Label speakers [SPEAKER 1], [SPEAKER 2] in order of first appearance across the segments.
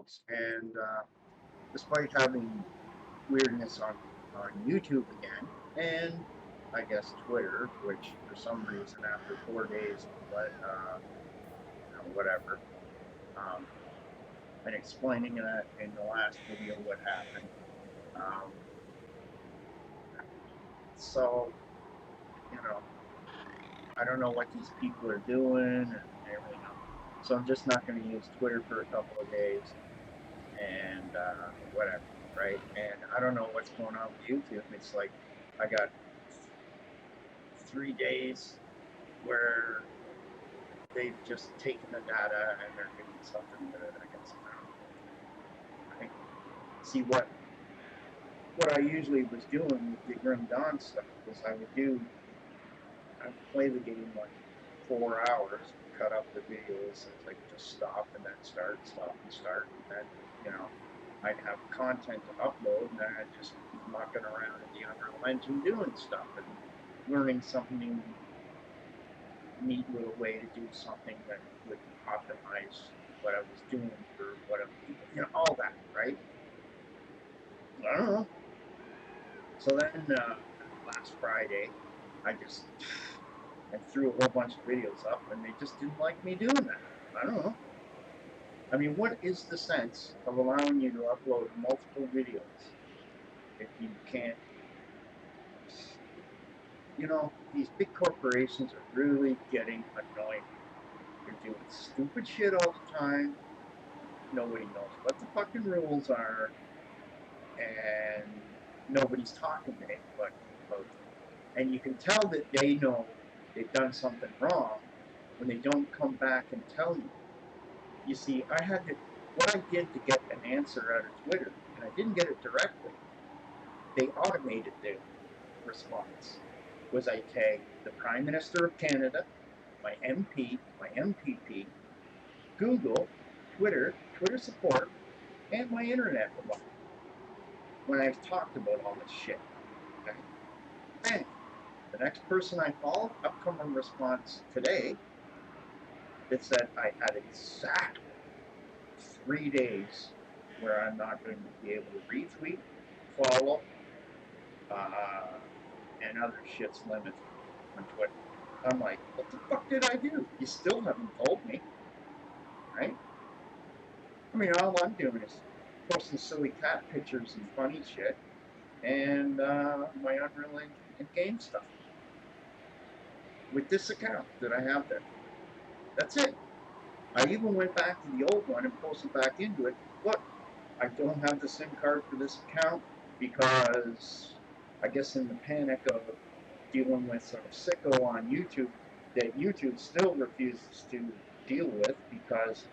[SPEAKER 1] videos, and despite having weirdness on YouTube again, and I guess Twitter, which for some reason after 4 days, but whatever, um, and explaining that in the last video what happened. Um, so, you know, I don't know what these people are doing and everything else. So I'm just not going to use Twitter for a couple of days and whatever, right? And I don't know what's going on with YouTube. It's like I got 3 days where they've just taken the data and they're doing something with it. I guess I think see what I usually was doing with the Grim Dawn stuff was I would play the game like 4 hours, cut up the videos, and like just stop and then start, stop and start, and then I'd have content to upload, and then I'd just be mucking around in the Unreal Engine doing stuff and learning something neat little way to do something that would optimize what I was doing for what I was, all that, right? I don't know. So then last Friday, I threw a whole bunch of videos up, and they just didn't like me doing that. I don't know. I mean, what is the sense of allowing you to upload multiple videos if you can't? These big corporations are really getting annoying. They're doing stupid shit all the time. Nobody knows what the fucking rules are, and nobody's talking to anybody about it. And you can tell that they know they've done something wrong when they don't come back and tell you. You see, what I did to get an answer out of Twitter, and I didn't get it directly, they automated the response, was I tagged the Prime Minister of Canada, my MP, my MPP, Google, Twitter support, and my internet provider when I talked about all this shit. Okay? And the next person I followed, upcoming response today, it said I had exactly 3 days where I'm not going to be able to retweet, follow, and other shit's limited on Twitter. I'm like, what the fuck did I do? You still haven't told me, right? I mean, all I'm doing is posting silly cat pictures and funny shit, and my Unreal Engine game stuff with this account that I have there. That's it. I even went back to the old one and posted back into it. Look, I don't have the SIM card for this account because I guess in the panic of dealing with some sicko on YouTube that YouTube still refuses to deal with because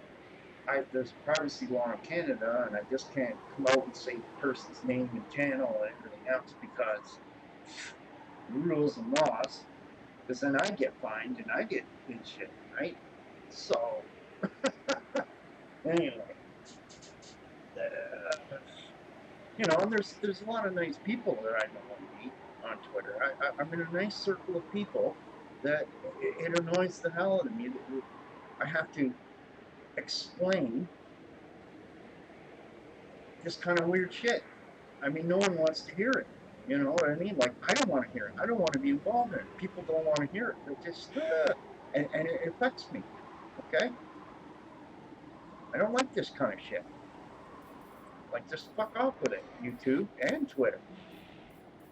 [SPEAKER 1] there's privacy law in Canada and I just can't come out and say the person's name and channel and everything else because rules and laws, because then I get fined and I get in shit, right? So, anyway, and there's a lot of nice people that I know and meet on Twitter. I'm in a nice circle of people that it annoys the hell out of me that I have to explain this kind of weird shit. I mean, no one wants to hear it. You know what I mean? Like, I don't want to hear it. I don't want to be involved in it. People don't want to hear it. They're just, and it affects me. Okay? I don't like this kind of shit. Like, just fuck off with it, YouTube and Twitter.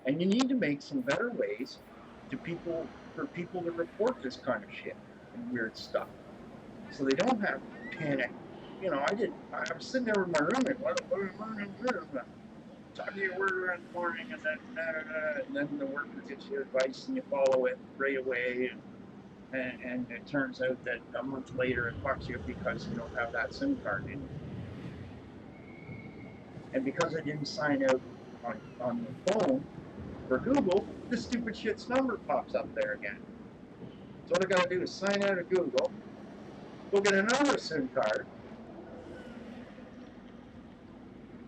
[SPEAKER 1] And you need to make some better ways for people to report this kind of shit and weird stuff, so they don't have panic. I was sitting there with my roommate. What time do you order in the morning, and then the worker gives you advice and you follow it right away, and it turns out that a month later it fucks you because you don't have that SIM card in. And because I didn't sign out on the phone for Google, this stupid shit's number pops up there again. So what I gotta do is sign out of Google, go get another SIM card,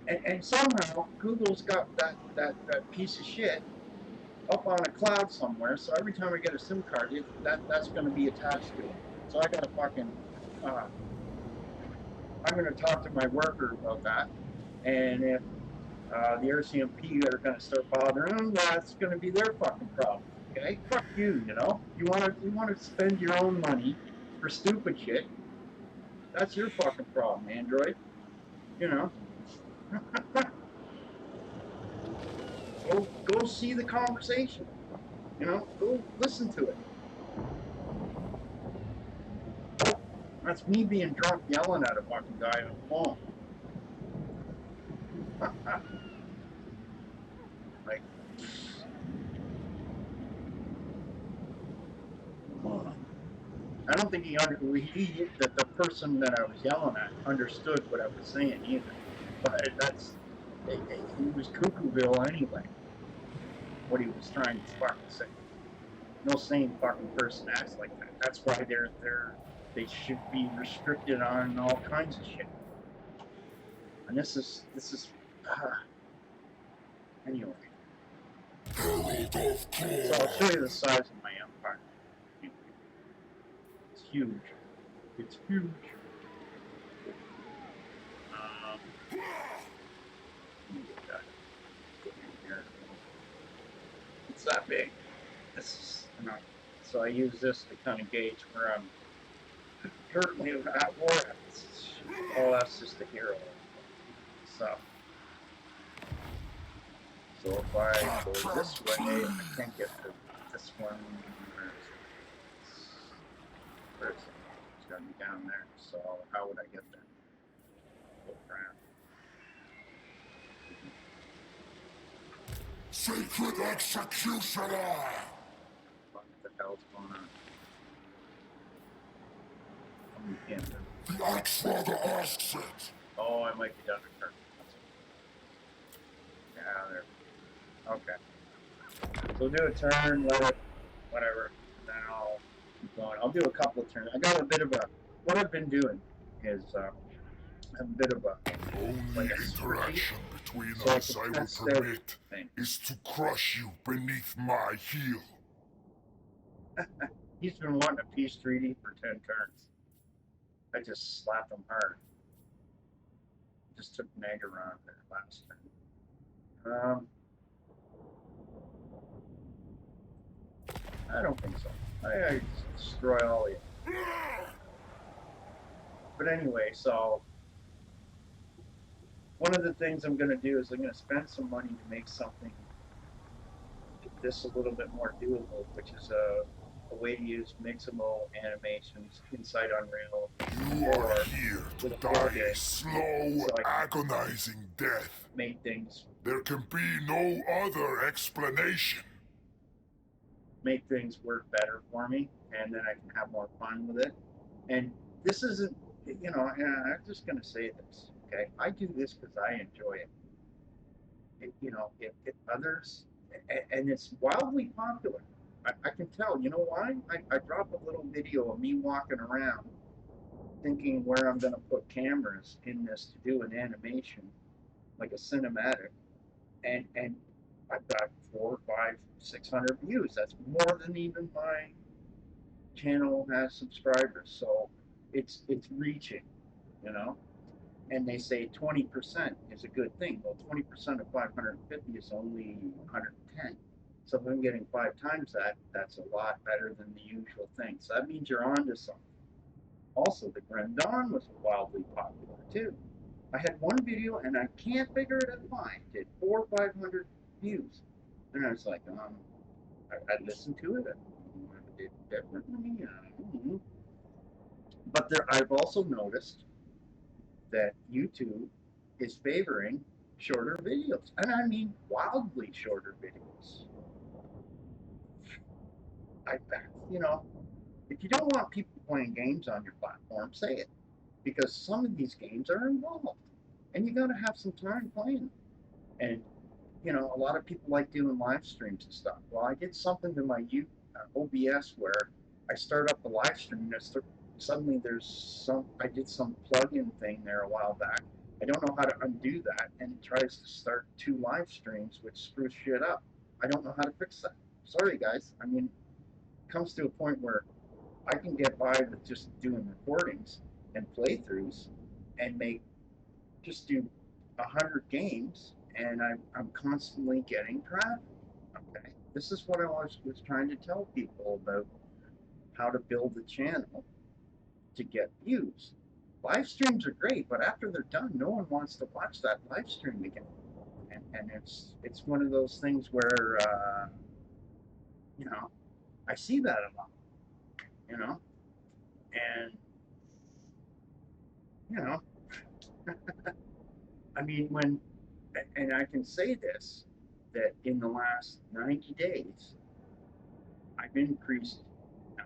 [SPEAKER 1] and somehow Google's got that piece of shit up on a cloud somewhere, so every time I get a SIM card, that's going to be attached to it. So I got to fucking I'm going to talk to my worker about that. And if the RCMP are going to start bothering them, that's going to be their fucking problem. Okay, fuck you. You know, you want to spend your own money for stupid shit. That's your fucking problem, Android. You know. Go see the conversation. You know, go listen to it. That's me being drunk yelling at a fucking guy on the phone. Like, I don't think that the person that I was yelling at understood what I was saying either. But he was cuckooville anyway. What he was trying to fucking say. No sane fucking person acts like that. That's why they should be restricted on all kinds of shit. And this is anyway. So I'll show you the size of my empire. It's huge. It's huge. It's that big. This is, so I use this to kind of gauge where I'm currently at war at. Oh, that's just a hero. So if I go this way, I can't get to this one. Where's it? It's got to be down there. So how would I get there? Go around.
[SPEAKER 2] Sacred executioner!
[SPEAKER 1] What the hell's going on?
[SPEAKER 2] The Axe-Father asks it.
[SPEAKER 1] Oh, I might be done with her. Yeah, there. Okay. So do a turn, let it, whatever, and then I'll keep going. I'll do a couple of turns. I got a bit of what I've been doing is a bit of
[SPEAKER 2] only interaction between us I will permit is to crush you beneath my heel.
[SPEAKER 1] He's been wanting a peace treaty for 10 turns. I just slapped him hard. Just took Neg around there last turn. I don't think so. I destroy all of you. But anyway, so one of the things I'm going to do is I'm going to spend some money to make something this a little bit more doable, which is a way to use mixable animations inside Unreal.
[SPEAKER 2] You are here to die a slow, so agonizing death.
[SPEAKER 1] Make things.
[SPEAKER 2] There can be no other explanation.
[SPEAKER 1] Make things work better for me, and then I can have more fun with it. And this isn't, you know, I'm just going to say this, okay? I do this because I enjoy it. You know, if others, and it's wildly popular. I can tell. You know why? I drop a little video of me walking around thinking where I'm going to put cameras in this to do an animation, like a cinematic, and I've got 400, 500, 600 views. That's more than even my channel has subscribers. So it's reaching, you know. And they say 20% is a good thing. Well, 20% of 550 is only 110. So if I'm getting 5 times that, that's a lot better than the usual thing. So that means you're on to something. Also, the Grand Dawn was wildly popular too. I had one video and I can't figure it out why. It did 400 or 500 views. And I was like, I listened to it. I did differently. But I've also noticed that YouTube is favoring shorter videos. And I mean wildly shorter videos. You know, if you don't want people playing games on your platform, say it. Because some of these games are involved. And you gotta have some time playing them. And, you know, a lot of people like doing live streams and stuff. Well, I did something to my OBS where I start up the live stream and suddenly I did some plug-in thing there a while back. I don't know how to undo that, and it tries to start 2 live streams, which screws shit up. I don't know how to fix that. Sorry, guys. I mean, it comes to a point where I can get by with just doing recordings and playthroughs, and just do 100 games, and I'm constantly getting traffic. Okay, this is what I was trying to tell people about how to build a channel to get views. Live streams are great, but after they're done, no one wants to watch that live stream again. And it's one of those things where you know, I see that a lot, you know, and you know, I mean, and I can say this, that in the last 90 days, I've increased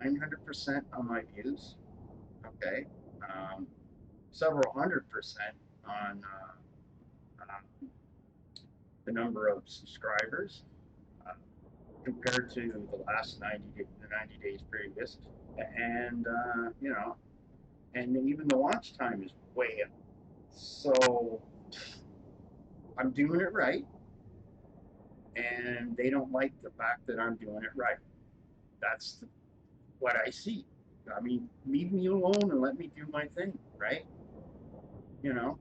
[SPEAKER 1] 900% on my views, okay, several 100% on the number of subscribers uh, compared to the last 90 days previous, and you know, and even the watch time is way up. So I'm doing it right, and they don't like the fact that I'm doing it right. That's what I see. I mean, leave me alone and let me do my thing, right? You know,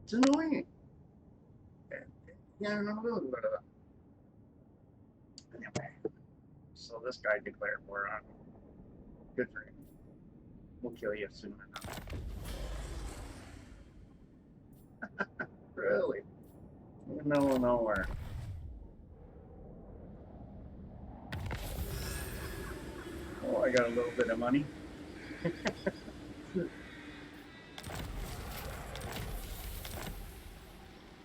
[SPEAKER 1] it's annoying. Yeah, anyway, so this guy declared war on me. Good for him. We'll kill you soon enough. Really? In the middle of nowhere. Oh, I got a little bit of money.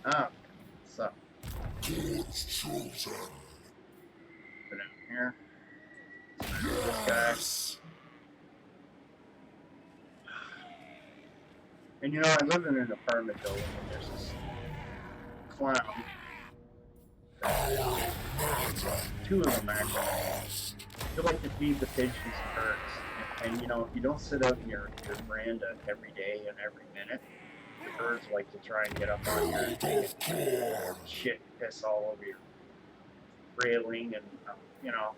[SPEAKER 1] Ah, so.
[SPEAKER 2] God's chosen.
[SPEAKER 1] Put it in here. This guy. And you know, I live in an apartment building, and there's this clown. Two of them actually. They like to feed the pigeons and birds. And you know, if you don't sit out in your veranda every day and every minute, the birds like to try and get up on your shit and piss all over your railing, and you know,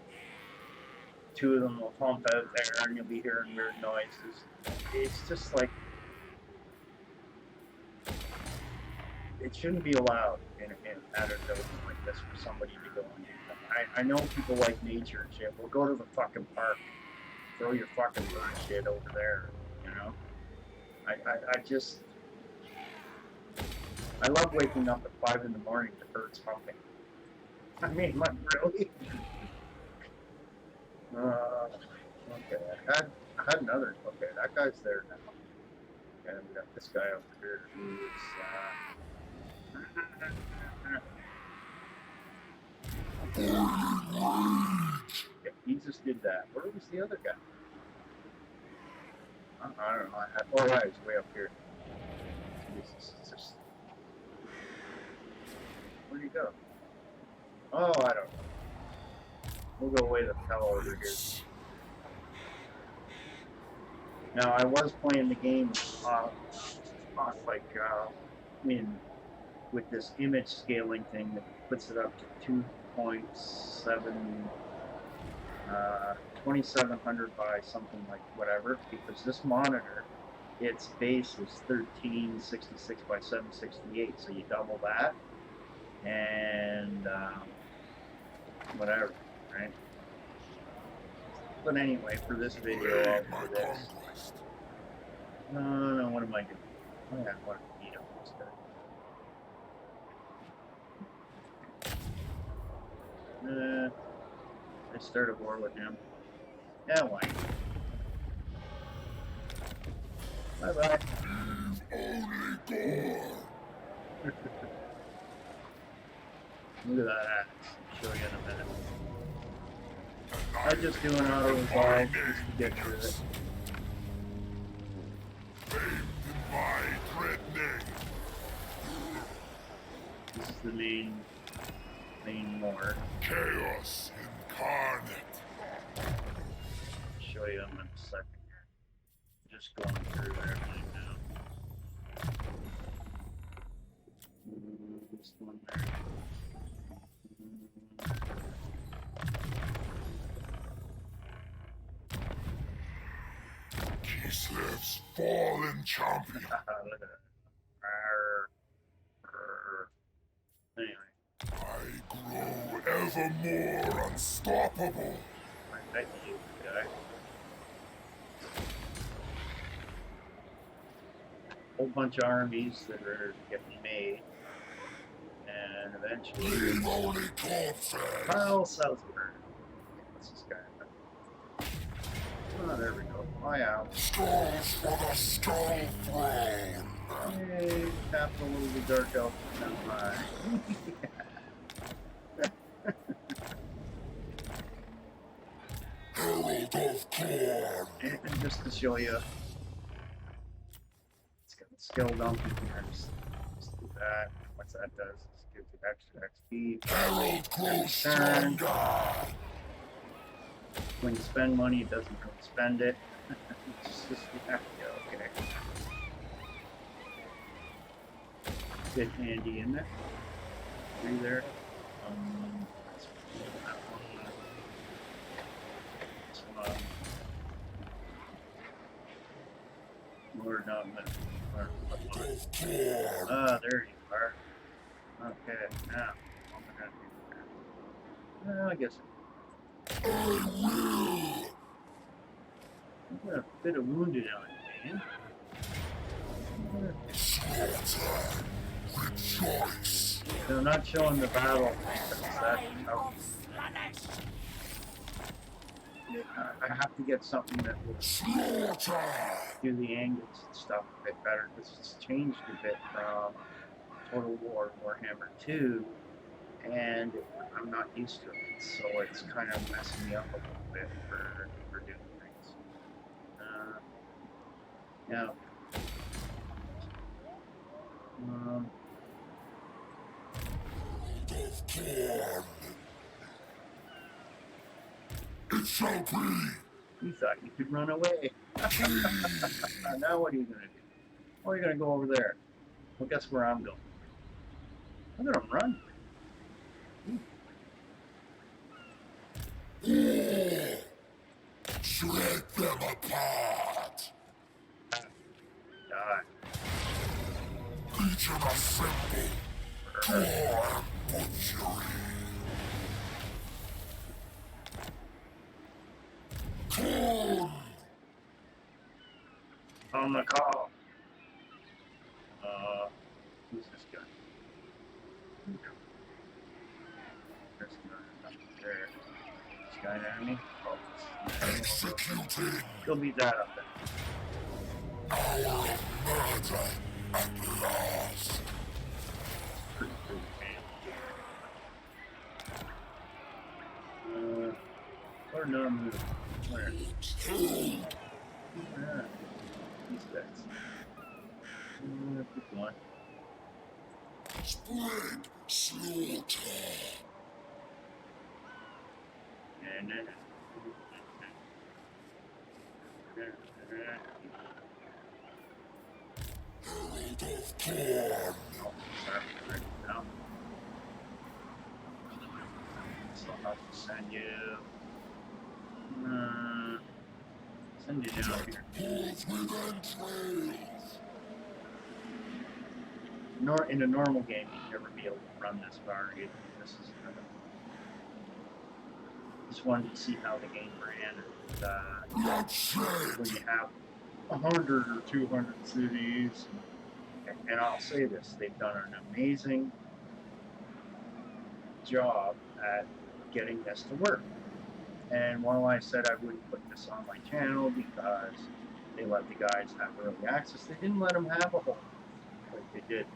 [SPEAKER 1] two of them will hump out there, and you'll be hearing weird noises. It's just like, it shouldn't be allowed in at a building like this for somebody to go and do that. I know people like nature and shit. Well, go to the fucking park. Throw your fucking bird shit over there, you know? I just... I love waking up at 5 in the morning to birds humping. I mean, like, really? Okay, I had another... Okay, that guy's there now. And we got this guy over here who's... Yeah, he just did that. Where was the other guy? I don't know. Oh, yeah, he's way up here. Jesus, just... Where'd he go? Oh, I don't know. We'll go away the hell over here. Now, I was playing the game with this image scaling thing that puts it up to 2.7, 2700 by something like whatever, because this monitor, its base is 1366 by 768, so you double that, and whatever, right? But anyway, for this video, I'll do this. No, what am I doing? Oh yeah, I want to beat up this guy. I start a war with him. Yeah, why? Bye bye. Look at that. I'll show you in a minute. I'm just doing auto resolve just to get through it. This is the main war.
[SPEAKER 2] Chaos incarnate.
[SPEAKER 1] I'll show you them in a second here. Just going through everything now. This one there.
[SPEAKER 2] Kislev fallen champion.
[SPEAKER 1] Look at that. Arr, arr. Anyway.
[SPEAKER 2] I grow ever more unstoppable.
[SPEAKER 1] I bet you, guy. Whole bunch of armies that are getting made, and eventually,
[SPEAKER 2] Leave only corpses.
[SPEAKER 1] well, southward. What's this guy? Oh, there we go. Oh yeah.
[SPEAKER 2] Skulls for the skull throne.
[SPEAKER 1] Hey, capital of the dark elf. Never mind.
[SPEAKER 2] Herald of Corn.
[SPEAKER 1] And just to show you, it's got a skill dump in here. Just do that. What that does is gives you extra XP.
[SPEAKER 2] Herald grows stronger.
[SPEAKER 1] When you spend money, it doesn't really spend it. It's just yeah, okay. Bit handy in there. Through there. We're not there you are. Okay, now what am I gonna do there? Well, I guess I've got a bit of wounded on you, man.
[SPEAKER 2] Rejoice.
[SPEAKER 1] They're not showing the battle. I have to get something that will do the angles and stuff a bit better, because it's changed a bit from Total War Warhammer 2, and I'm not used to it, so it's kind of messing me up a little bit for doing things. Yeah.
[SPEAKER 2] It shall be.
[SPEAKER 1] You thought you could run away. Now what are you going to do? Oh, you're going to go over there. Well, guess where I'm going? I'm going to run.
[SPEAKER 2] Shred them apart.
[SPEAKER 1] Die.
[SPEAKER 2] Legion assemble. Gore and butchery. Corn.
[SPEAKER 1] On the call. Who's this guy? There's nothing there. This guy an enemy? Oh,
[SPEAKER 2] Executing.
[SPEAKER 1] he'll beat that up then.
[SPEAKER 2] Hour of murder at last.
[SPEAKER 1] Pretty man. Or no move. Where? Ah, these guys. Keep going.
[SPEAKER 2] Spread slaughter.
[SPEAKER 1] And then.
[SPEAKER 2] Herald of Corn.
[SPEAKER 1] Oh, sorry, right now. Still have to send you. Send you down here.
[SPEAKER 2] Pulls with entrails.
[SPEAKER 1] In a normal game, you'd never be able to run this far. This is just wanted to see how the game ran. And, when you have 100 or 200 cities, and I'll say this, they've done an amazing job at getting this to work. And while I said I wouldn't put this on my channel because they let the guys have early access, they didn't let them have a whole like they did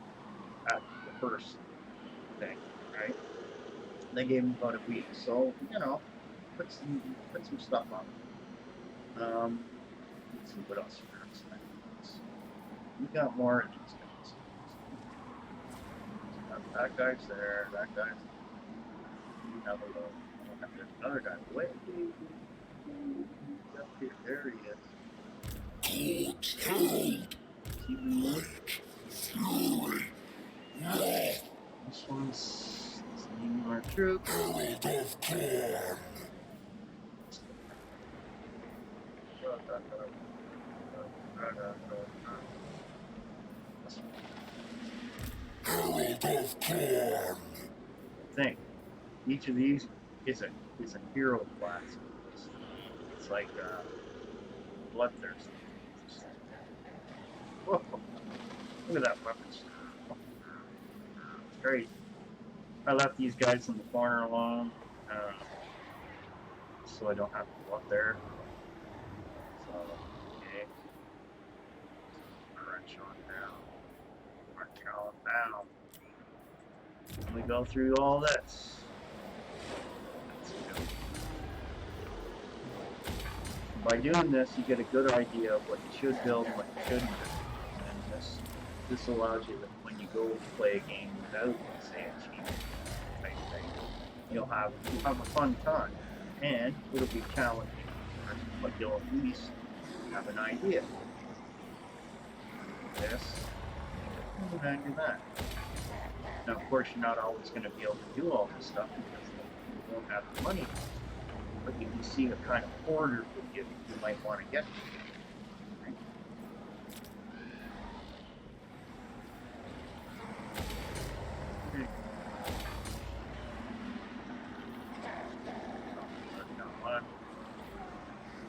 [SPEAKER 1] at the first thing, right? They gave them about a week, so you know, put some stuff on. Let's see what else you got. We got more of these guys. That guy's there. That guy's. Another little. There's another guy. Way up here. There he is.
[SPEAKER 2] Fury.
[SPEAKER 1] This one's sending more troops.
[SPEAKER 2] Herald of Corn. Herald of Corn.
[SPEAKER 1] Thing. Each of these is a hero class. It's like bloodthirsty. Whoa! Look at that weapon. Great. I left these guys in the corner alone, so I don't have to go up there. So, okay. Crunch on down. Crunch on down. And we go through all this. By doing this, you get a good idea of what you should build and what you shouldn't build. And this allows you that when you go play a game without, say, a cheat type thing, you'll have a fun time, and it'll be challenging, but you'll at least have an idea. This, and then do that. Now, of course, you're not always going to be able to do all this stuff because you won't have the money. But you can see the kind of order that you might want to get to. Right? Okay. Got one.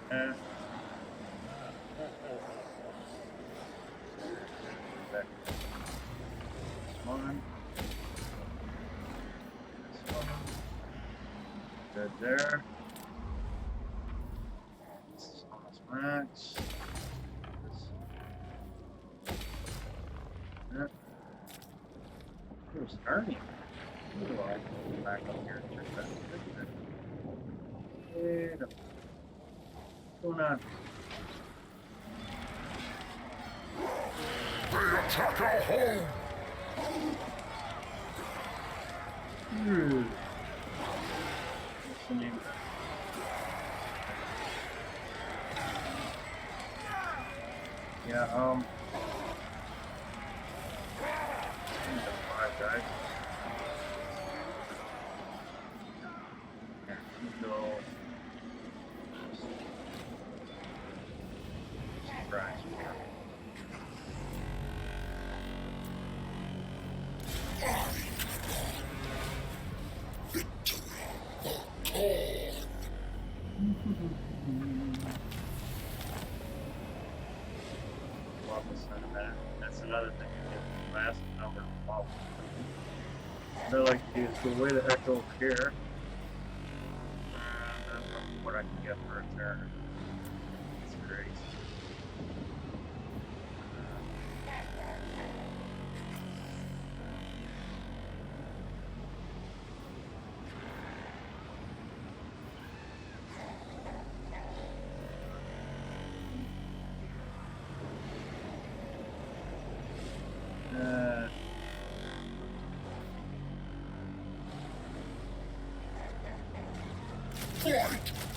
[SPEAKER 1] This one. This one. Good there. Max. Who's turning? Who do I go back up here and check that? What's going on?
[SPEAKER 2] They attack our home!
[SPEAKER 1] What's the name of that? Yeah, five guys. Yeah, you go. Surprise. That's another thing. Last number of followers. What I like to do is go way the heck over here. What I can get for a turn. It's crazy.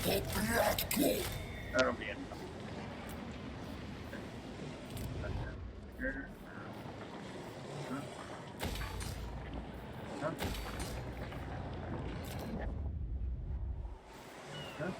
[SPEAKER 2] Fight for blood gold!
[SPEAKER 1] That'll be enough. Here. Huh? Huh? Huh?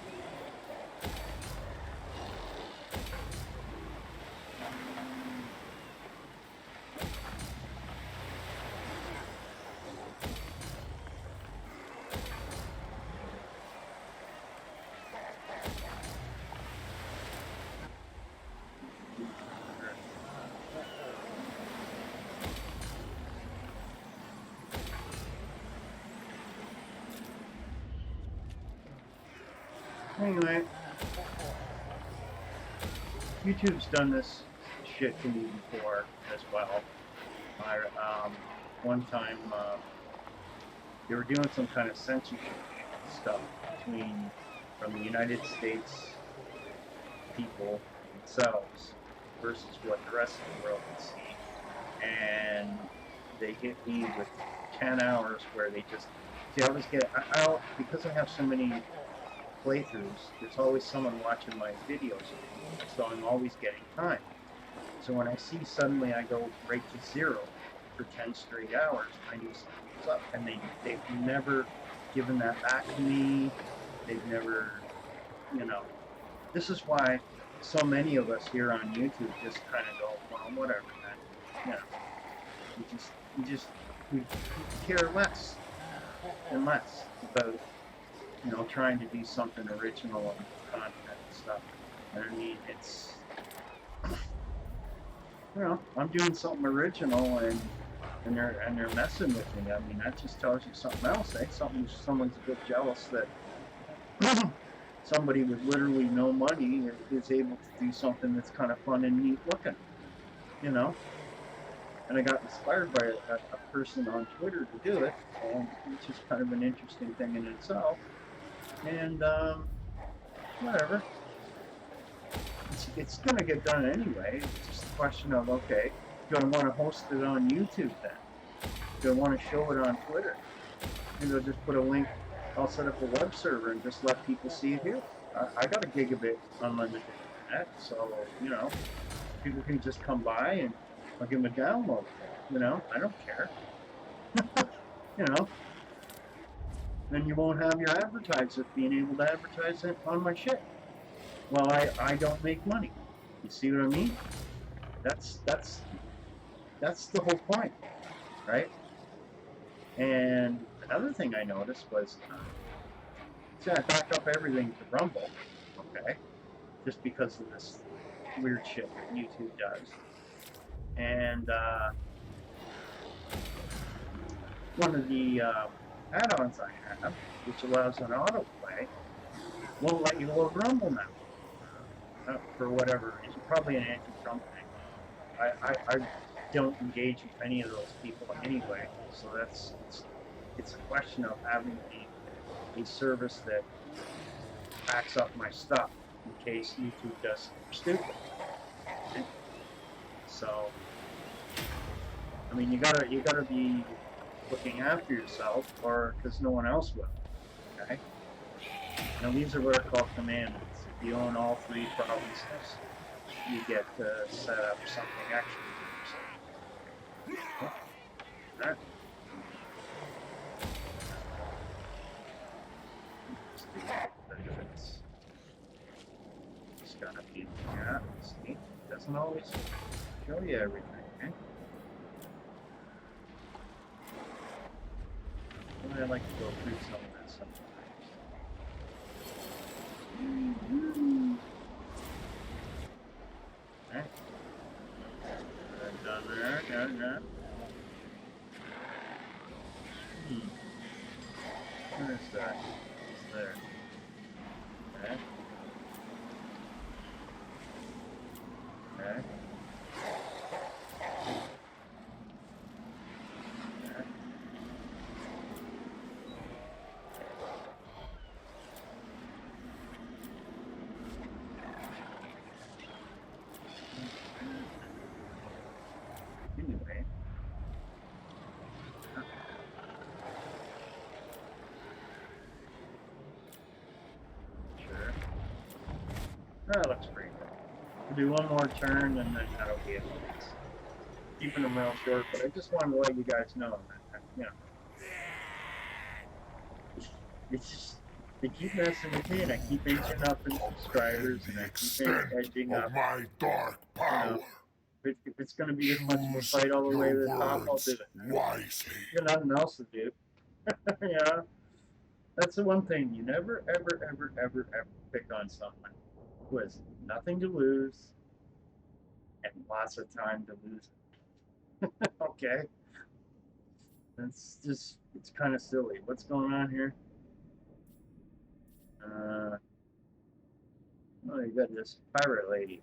[SPEAKER 1] Anyway, YouTube's done this shit to me before as well. One time they were doing some kind of censorship stuff from the United States people themselves versus what the rest of the world can see, and they hit me with 10 hours where they just see. I always get because I have so many playthroughs, there's always someone watching my videos, so I'm always getting time. So when I see suddenly I go right to 0 for 10 straight hours, I knew something was up, and they've never given that back to me. They've never, this is why so many of us here on YouTube just kind of go, well, whatever, man. we care less and less about, you know, trying to do something original and content and stuff. And I mean, it's, you know, I'm doing something original and they're messing with me. I mean, that just tells you something else, eh? Someone's a bit jealous that somebody with literally no money is able to do something that's kind of fun and neat looking, you know. And I got inspired by a person on Twitter to do it, which is kind of an interesting thing in itself. And whatever, it's gonna get done anyway. It's just a question of, okay, do I want to host it on YouTube then? Do I want to show it on Twitter? Maybe I'll just put a link. I'll set up a web server and just let people see it here. I got a gigabit unlimited internet, so, you know, people can just come by and I'll give them a download. You know, I don't care. You know, then you won't have your advertisers being able to advertise it on my shit. Well, I don't make money. You see what I mean? That's the whole point, right? And another thing I noticed was, see, I backed up everything to Rumble, okay, just because of this weird shit that YouTube does. And one of the add-ons I have, which allows an autoplay, won't let you load Rumble now, for whatever reason. Probably an anti-Trump thing. I don't engage with any of those people anyway, so it's a question of having a service that backs up my stuff in case YouTube does something stupid. Okay? So, I mean, you gotta be looking after yourself, or because no one else will. Okay. Now these are what are called commandments. If you own all 3 provinces, you get to set up something extra for yourself. Okay. Right. It's gonna be, yeah, see, it doesn't always show you everything, eh? Well, I like to go through some of that sometimes. Okay. Done there, done that. Where is that? It's there. Okay. Okay. Anyway. Sure. That looks pretty good. We'll do one more turn and then that'll be it. Keeping them real short, but I just wanted to let you guys know that, you know. It's just, they keep messing with me and I keep inching up in subscribers and I keep edging up.
[SPEAKER 2] My dark power.
[SPEAKER 1] You know, if it's going to be this much of a fight all the way to the top, I'll do it.
[SPEAKER 2] Wisely.
[SPEAKER 1] You got nothing else to do. Yeah. That's the one thing. You never, ever, ever, ever, ever pick on someone who has nothing to lose and lots of time to lose it. Okay? That's just, it's kind of silly. What's going on here? Oh, you got this pirate lady.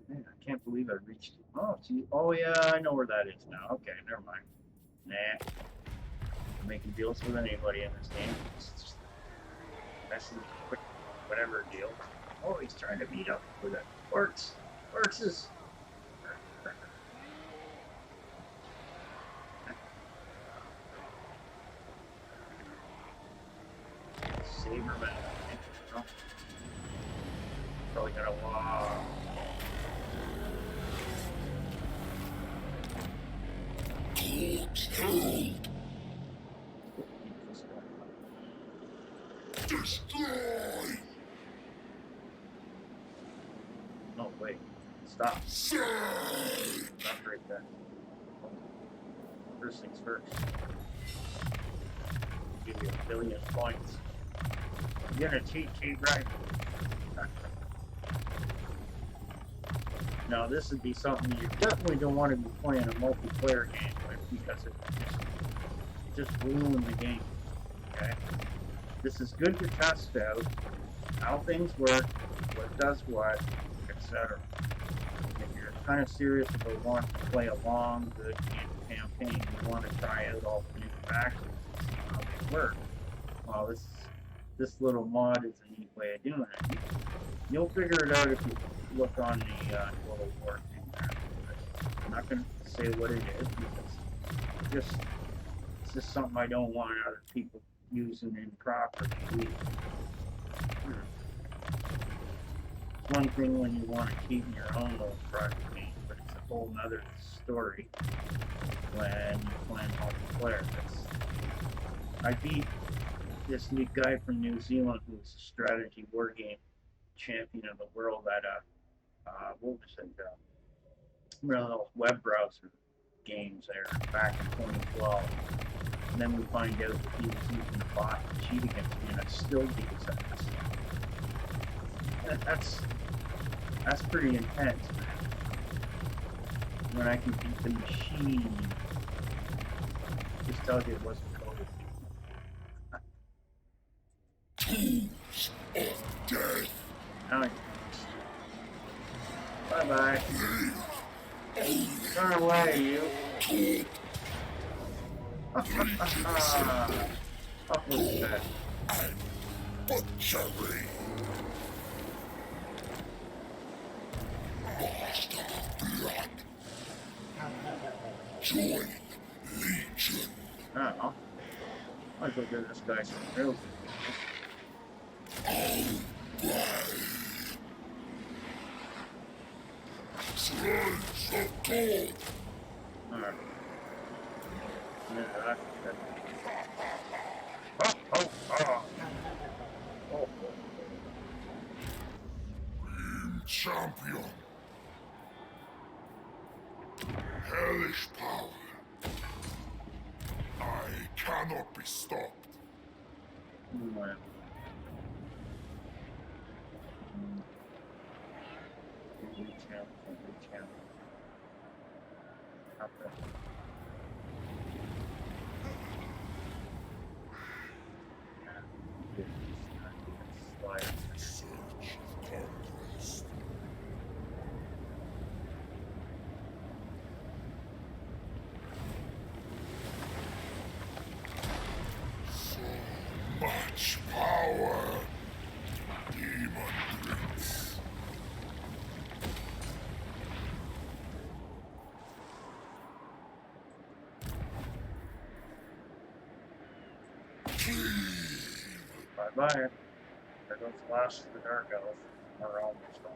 [SPEAKER 1] Man, I can't believe I reached it. Oh, gee. Oh, yeah, I know where that is now. Okay, never mind. Nah. I'm making deals with anybody in this game. It's just messing quick, whatever deal. Oh, he's trying to meet up with it. Orcs. Orcs. Saberman. Oh. Probably got a lot.
[SPEAKER 2] Destroy!
[SPEAKER 1] No, wait. Stop.
[SPEAKER 2] Save!
[SPEAKER 1] Not very First things first. Give you 1 billion points. You're gonna cheat, right? Now this would be something you definitely don't want to be playing a multiplayer game with because it just ruins the game. Okay? This is good to test out how things work, what does what, etc. If you're kind of serious about wanting to play a long, good campaign, you want to try out all the new factions and see how they work. Well, this little mod is a neat way of doing it. You'll figure it out if you look on the Total War thing there. I'm not going to say what it is because it's just something I don't want other people using improperly. It's one thing when you want to keep in your own little private game, but it's a whole nother story when you're playing multiplayer. I beat this new guy from New Zealand who's a strategy war game champion of the world at what was it? One of those web browser games there back in 2012. And then we find out that he was using the bot to cheat against me, and I still beat his ass. That's pretty intense, man. When I can beat the machine, just tells you it wasn't coded.
[SPEAKER 2] Tools of death.
[SPEAKER 1] Bye bye. Turn away, you. Up with that.
[SPEAKER 2] Butchery. Master of blood. Join Legion.
[SPEAKER 1] I don't know. Might as well give this guy some real.
[SPEAKER 2] Slice of gold.
[SPEAKER 1] Alright. Yeah, that's good. Oh.
[SPEAKER 2] Grim champion. Hellish power. I cannot be stopped.
[SPEAKER 1] Well. Reach out. Up there. Slide.
[SPEAKER 2] Search of conquest. So much power. Demon Prince.
[SPEAKER 1] Bye. There goes the last of the Dark Elf. We're almost on.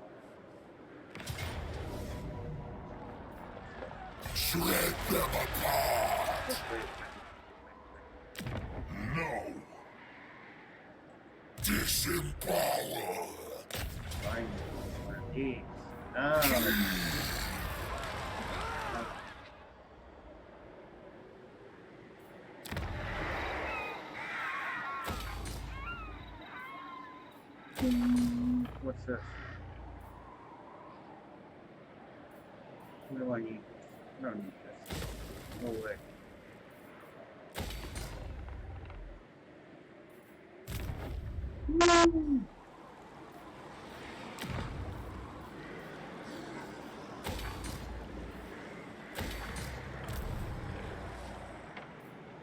[SPEAKER 2] Shred them apart. No. Disempower.
[SPEAKER 1] Find one of these. No. What's this? What do I need? I don't need this. No way. Woo!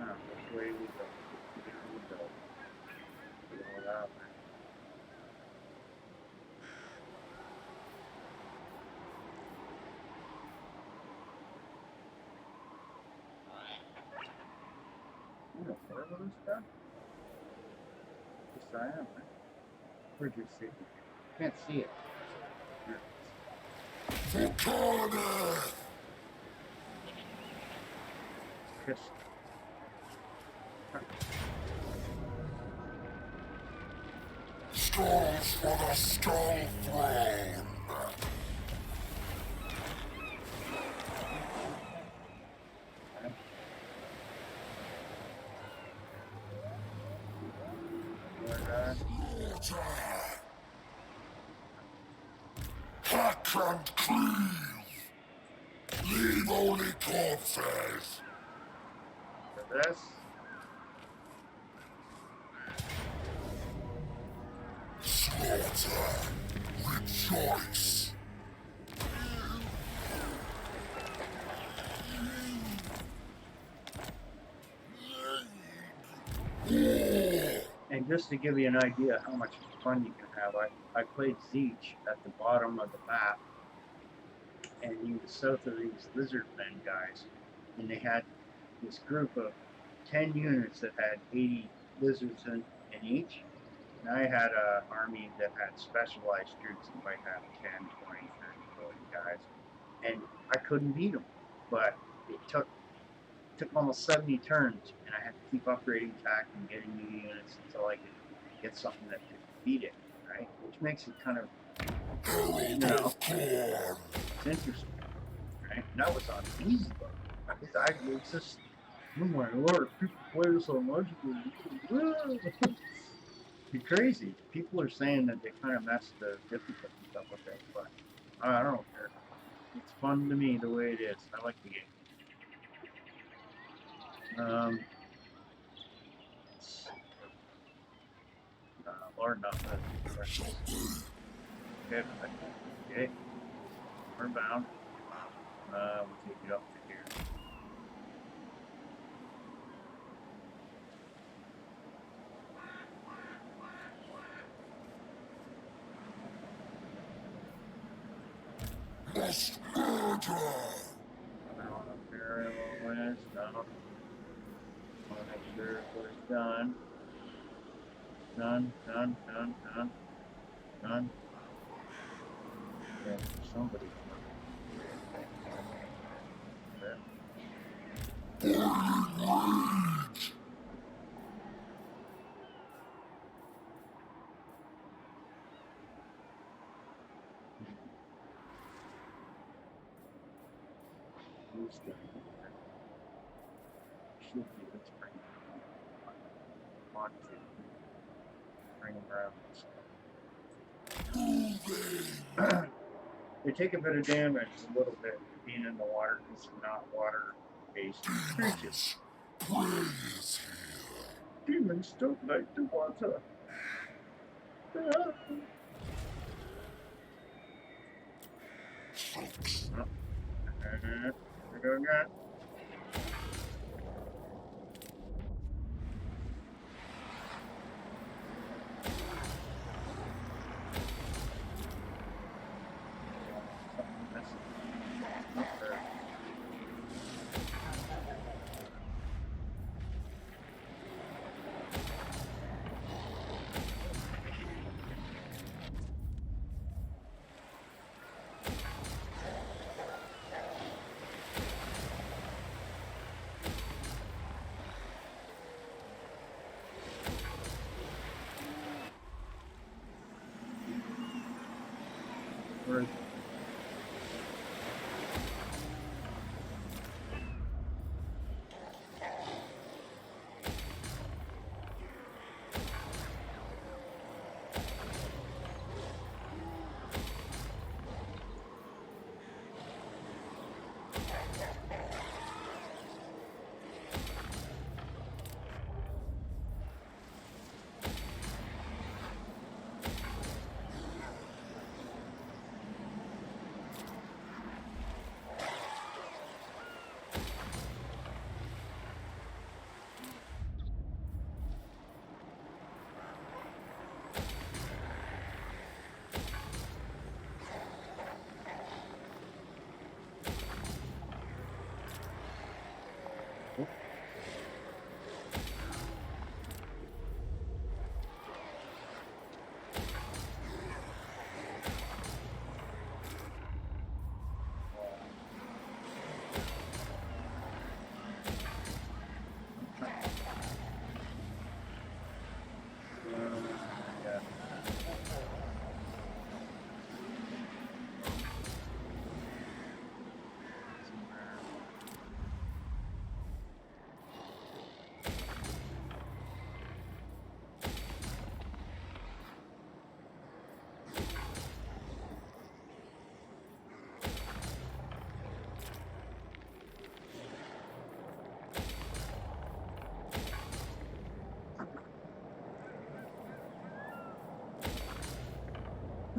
[SPEAKER 1] Ah, which way we go? Here we go. Go that way. Where was this stuff? Yes, I am. Right? Where'd you see it? Can't see it. Here.
[SPEAKER 2] For
[SPEAKER 1] Kiss.
[SPEAKER 2] Skulls for the Skull Throne. Slaughter! Hack and cleave! Leave only corpses!
[SPEAKER 1] For this.
[SPEAKER 2] Slaughter! Rejoice!
[SPEAKER 1] And just to give you an idea how much fun you can have, I played Siege at the bottom of the map, and he was south of these lizard men guys, and they had this group of 10 units that had 80 lizards in each, and I had an army that had specialized troops that might have 10, 20, 30, 40 guys, and I couldn't beat them, but it took almost 70 turns, and I had to keep upgrading tack and getting new units until I could get something that could beat it, right? Which makes it kind of, you know, it's interesting, right? And that was on easy mode. I was just, oh my lord, people play this on legendary. You're crazy. People are saying that they kind of messed the difficulty up with it, but I don't care. It's fun to me the way it is. I like the game. Lord, not that. Okay. We're bound. We'll take it up to here.
[SPEAKER 2] Must murder!
[SPEAKER 1] Down up here a little ways. Down. Want to make sure it's done. Done. Yeah, somebody.
[SPEAKER 2] Rage!
[SPEAKER 1] Who's going to be there? Should be able to bring him on to bring him around. They take a bit of damage, a little bit, being in the water because they're not water-based creatures.
[SPEAKER 2] Prey is here.
[SPEAKER 1] Demons don't like the water.
[SPEAKER 2] Folks.
[SPEAKER 1] Here we go again.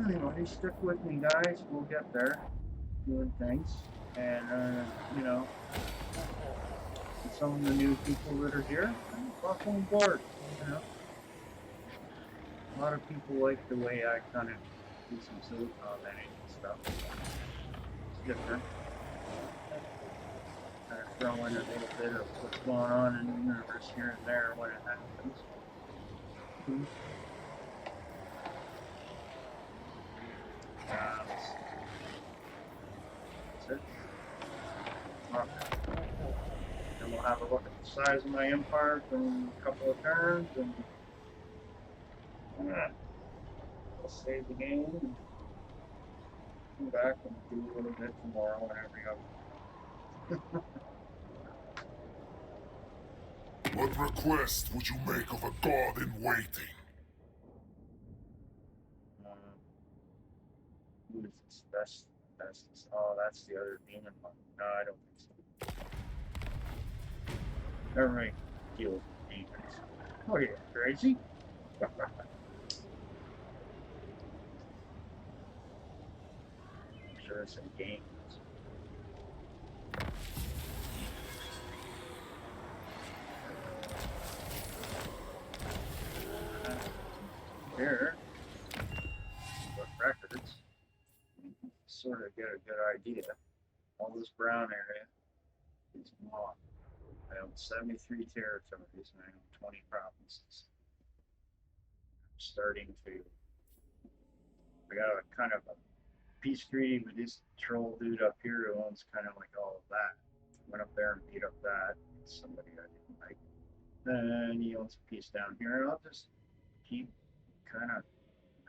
[SPEAKER 1] Anyway, stick with me, guys. We'll get there. Doing things. And, you know, some of the new people that are here, welcome aboard. You know, a lot of people like the way I kind of do some silly commenting and stuff. It's different. Kind of throw in a little bit of what's going on in the universe here and there when it happens. That's it. And we'll have a look at the size of my empire from a couple of turns, and we'll save the game and come back and do a little bit tomorrow and every other.
[SPEAKER 2] What request would you make of a god in waiting?
[SPEAKER 1] Who is this? Oh, that's the other demon one. No, I don't think so. Everybody deals with demons. Oh, yeah, crazy? I'm sure it's in games. Here, what records, sort of get a good idea. All this brown area is Mon. I own 73 territories and I own 20 provinces. I'm starting to. I got a kind of a peace treaty with this troll dude up here who owns kind of like all of that. Went up there and beat up that somebody I didn't like. Then he owns a piece down here, and I'll just keep kind of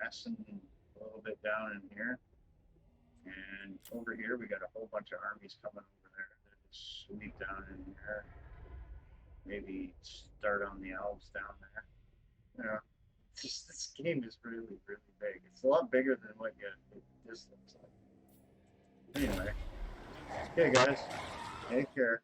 [SPEAKER 1] messing a little bit down in here. And over here, we got a whole bunch of armies coming over there. They'll just sweep down in here. Maybe start on the elves down there. You know, just this game is really, really big. It's a lot bigger than what this looks like. Anyway, okay, guys, take care.